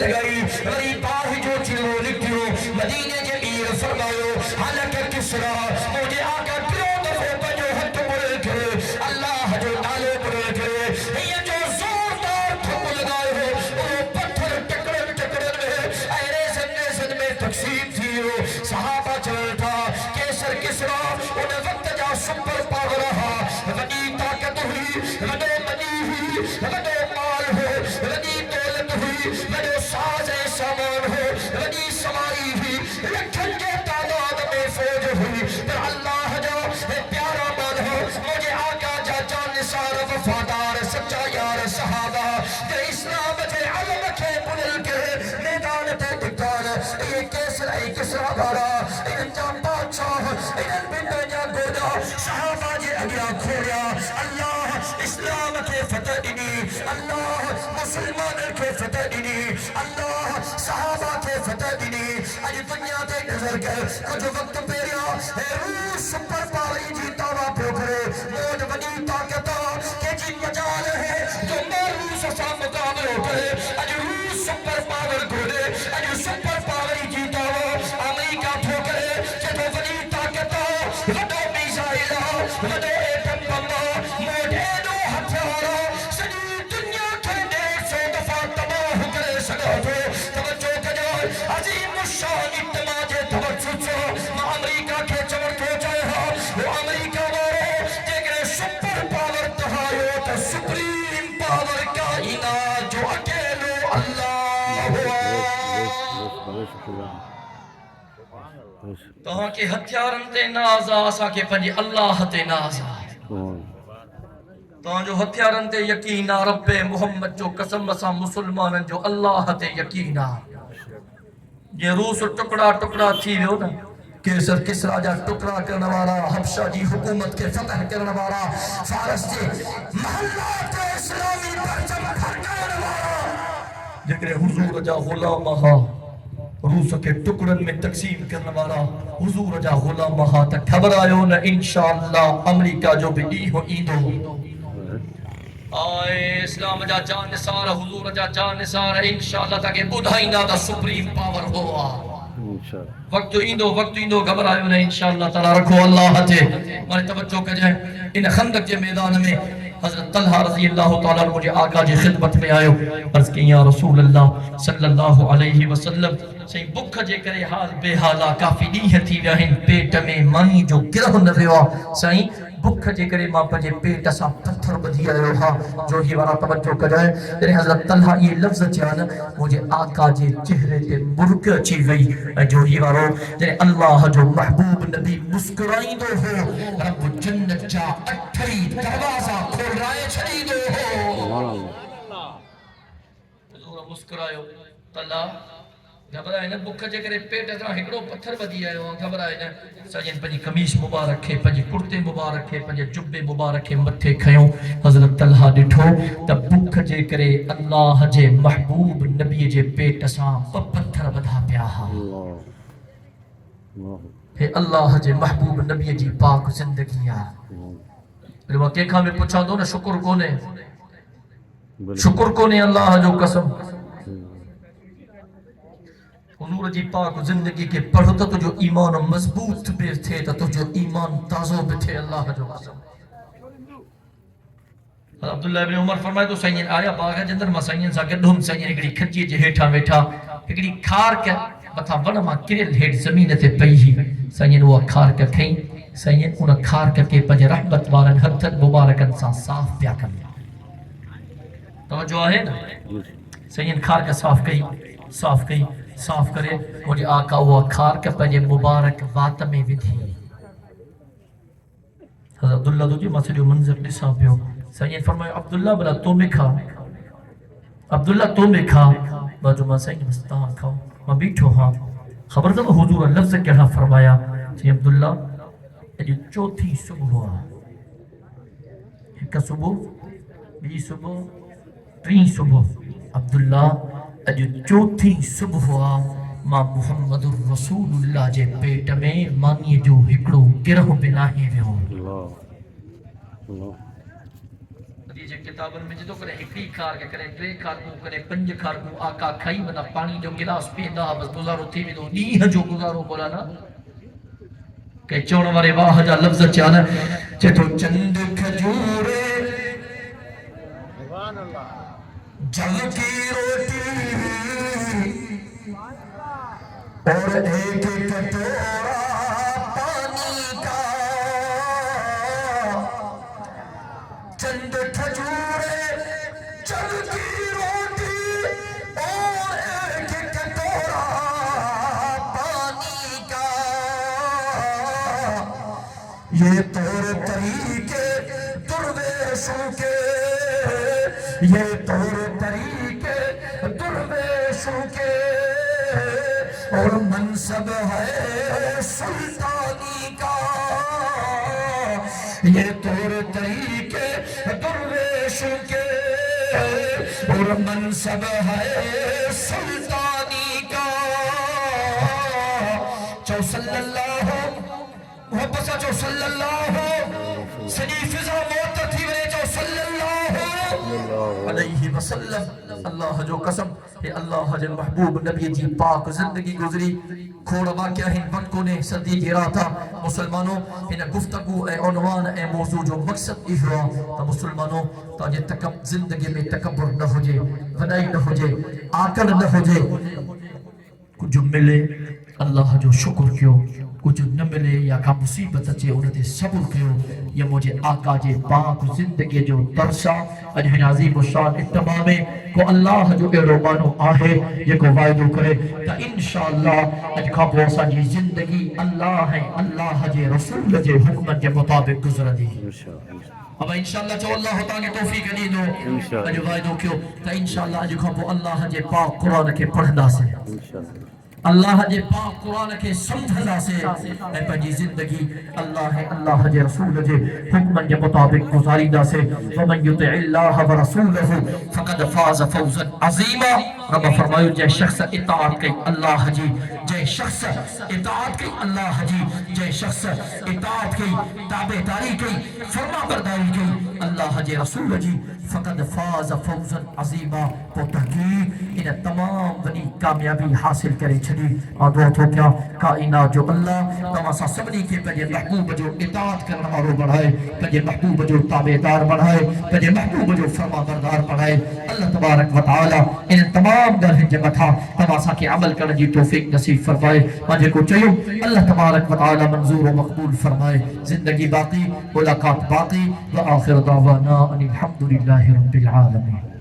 لگائی وری باہی جو چلو لکھیو مدینے جے میر فرمایو حالکہ کسرا مجھے آقا پیو دفعہ پنجو ہتھ مڑے کرے اللہ جو نالے مڑے کرے یہ جو زوردار تھپ لگائے ہو وہ پتھر ٹکڑن میں ایرے زن میں تقسیم تھی ہو صحابہ چل تھا کیسر کسرا انہیں وقت جا سپر پاور رہا وڈی طاقت ہوئی وڈو منی ہوئی وڈو مال ہو وڈی دولت ہوئی وڈو ساز سامان ہو وڈی سواری ہوئی لکھن کے تعداد میں فوج ہوئی پر اللہ جو پیارا مان ہو مجھے آقا جا جان نثار وفادار سچا یار صحابہ کہ اسلام کے علم کے بلل کے میدان تے دکان یہ کیسر ای کسرا بھارا ان جام بادشاہ ان بندو جا گودا صحابہ جے اگیا کھوڑیا اللہ اسلام کے فتح دینی اللہ مسلمان کے فتح دینی اللہ صحابہ کے فتح دینی اج دنیا تے نظر کر کچھ وقت پیریا روس سپر پاوری جی دعویٰ پھوکرے موج وڈی طاقتہ کہ جی مجال ہے جو میں روس سا مقابل کرے اج روس سپر پاور گھوڑے اج سپر پاوری جی دعویٰ امریکہ پھوکرے کہ تو وڈی طاقتہ وڈو میزائلہ وڈو ایٹم بمبا موج ایڈو ہتھیارا سجی دنیا کے 150 دفعہ تباہ کرے سکا تو توجہ کجائے عظیم الشان اجتماع جے توجہ سو ماں امریکہ کے چمڑ کو جائے ہاں وہ امریکہ وارے جگرے سپر پاور تہایو تو سپریم پاور کائنات جو اکیلو اللہ ہوا تہاں کے ہتھیارن تے نازا آسا کے پنجی اللہ تے نازا تہاں جو ہتھیارن تے یقینا رب محمد جو قسم اسا مسلمانن جو اللہ تے یقینا یہ روس ٹکڑا ٹکڑا تھی ویو نا کیسر کسرا جا ٹکڑا کرنے والا حبشہ جی حکومت کے فتح کرنے والا فارس جی محلات اسلامی پرچم پھڑکانے والا جکرے حضور جا غلامہ روس کے ٹکڑن میں تقسیم کرنے والا حضور جا غلامہ تک خبر آئیو نا انشاءاللہ امریکہ جو بھی ای ہو ایدو آئے اسلام جا جان نثار حضور جا جان نثار انشاءاللہ تاکہ بدھائی نا دا سپریم پاور ہوا وقت ایندو گھبر آئیو نا انشاءاللہ تعالیٰ رکھو اللہ تے ہمارے توجہ کر جائیں ان خندق کے میدان میں حضرت طلحہ رضی اللہ تعالیٰ مجھے آقا جی خدمت میں آئیو عرض کہ یا رسول اللہ صلی اللہ علیہ وسلم صحیح بکھ جے کرے حال بے حالا کافی دیہ تھی وہن پیٹ میں مانی جو گرہ نویوا صحیح بکھ جے کرے ماں پجے پیٹ سا پتھر بدھی آئے ہاں جو ہی وارا توجہ کر جائے تیرے حضرت طلحہ یہ لفظ چانا مجھے آقا جے چہرے تے مرک اچھی گئی جو ہی وارو تیرے اللہ جو محبوب نبی مسکرائی دو ہو رب جنت جا اٹھری دروازہ کھول رائے چھڑی دو ہو حضور مسکرائیو طلحہ گھبر آئے نا بکھ جے کرے پیٹ اتنا ہکڑو پتھر بدھی آئے وہاں گھبر آئے نا سجن پنجی قمیص مبارک ہے پنجی کرتے مبارک ہے پنجی جبے مبارک ہے متھے کھیوں حضرت طلحہ ڈٹھو تب بکھ جے کرے اللہ جے محبوب نبی جے پیٹ ساں پتھر بدھا پیا ہے اللہ جے محبوب نبی جی پاک زندگی ہے کہ کھا میں پوچھا دو نا شکر کونے اللہ جو قسم حضور جی پاک زندگی کے پڑھتا تو جو ایمان مضبوط بھی تھے تو جو ایمان تازہ بھی تھے اللہ جو قسم عبداللہ ابن عمر فرمائے تو سائنین آیا باغا جندر ما سائنین سا گردھم سائنین اگڑی کھنچی جے ہیٹھا ویٹھا اگڑی کھار کے بتا ونہ ما کرل ہیٹ زمین تے پئی ہی سائنین وہ کھار کے کھیں سائنین انہا کھار کے پنج رحمت وارن حدت مبارکن سا صاف پیا کر توجہ ہے نا سائنین کھار کے صاف کئی صاف کرے مجھے آقا ہوا کھار کے پنجے مبارک وات میں ودھی حضرت عبداللہ دو جی مسئلہ منظر نسا پیو سائنین فرمائے عبداللہ بلا تو میں کھا عبداللہ تو میں کھا باجو ماں سائنین مستان کھاؤ ماں بیٹھو ہاں خبر دم حضور لفظ کیا فرمایا سائنین عبداللہ یہ چوتھی صبح ہوا ایک صبح بی صبح تری صبح عبداللہ اجو چوتھی صبح ہوا ماں محمد الرسول اللہ جے پیٹ میں مانی جو ہکڑو گرہ بناہی ویو حدیث کتابن میں جدو کرے ہکڑی کھار کے کرے دوے کھار کو کرے پنج کھار کو آقا کھائی ونا پانی جو گلاس پیندا بس گزارو تھی بھی دو نیہ جو گزارو بولا نا کہ چون والے واہ جا لفظ چانا چتو چند کھجورے جل کی روٹی اور ایک کٹورا پانی کا چند کھجورے جل کی روٹی اور ایک کٹورا پانی کا یہ طور طریقے درویشوں کے یہ طور طریقے درویشوں کے اور منصب ہے سلطانی کا یہ طور طریقے درویشوں کے اور منصب ہے سلطانی کا چو صلی اللہ محبت چو صلی اللہ سنی فضا موت تھی ونے چو صلی اللہ علیہ وسلم اللہ جو قسم ہے اللہ جل محبوب نبی جی پاک زندگی گزری کھوڑ واقعہ ہن وقتوں نے صدی گرا تھا مسلمانوں ہن گفتگو اے عنوان اے موضوع جو مقصد ہوا تا مسلمانوں تا یہ زندگی میں تکبر نہ ہو جے ونائی نہ ہو جے آکڑ نہ ہو جے کچھ ملے اللہ جو شکر کیوں کچھ نہ ملے یا کا مصیبت اچے انہیں صبر کیوں یہ مجھے آقا جے پاک زندگی جو ترسا اجہ عظیم و شان اتمامے کو اللہ جو اے رومانو آہے یہ کو وعدو کرے تا انشاءاللہ اج کا بوسا جی زندگی اللہ ہے اللہ جے رسول جے حکمت جے مطابق گزر دی اب انشاءاللہ جو اللہ تعالی توفیق دی دو اج وعدو کیوں تا انشاءاللہ اج کا بو اللہ جے پاک قرآن کے پڑھنا سے اللہ جے پاک قرآن کے سمجھنا سے اے پنجی زندگی اللہ ہے اللہ جے رسول جے حکمن جے مطابق گزاری دا سے ومن یطع اللہ و رسولہ فقد فاز فوزا عظیما رب فرمائے جے شخص اطاعت کی اللہ جی جے شخص اطاعت کی اللہ جی جے شخص اطاعت کی تابعداری کی فرما برداری کی اللہ جے رسول جی فقد فاز فوزا عظیما تو تحقیق انہیں تمام بنی کامیابی حاصل کرے چھڑی آدھوت ہو کیا کائنات جو اللہ تماسا سبنی کے پہلے محبوب جو اطاعت کرنا مارو بڑھائے پہلے محبوب جو تابعدار بڑھائے پہلے محبوب جو فرما بردار بڑھائے اللہ تبارک و تعالی انہیں تمام گرہن جمعہ تماسا کے عمل کرنے جی توفیق نصیب فرمائے مجھے کو چاہیے اللہ تبارک و تعالی منظور و مقبول فرمائے زندگی باقی ملاقات باقی وآخر دعوانا ان الحمدللہ رب العالمین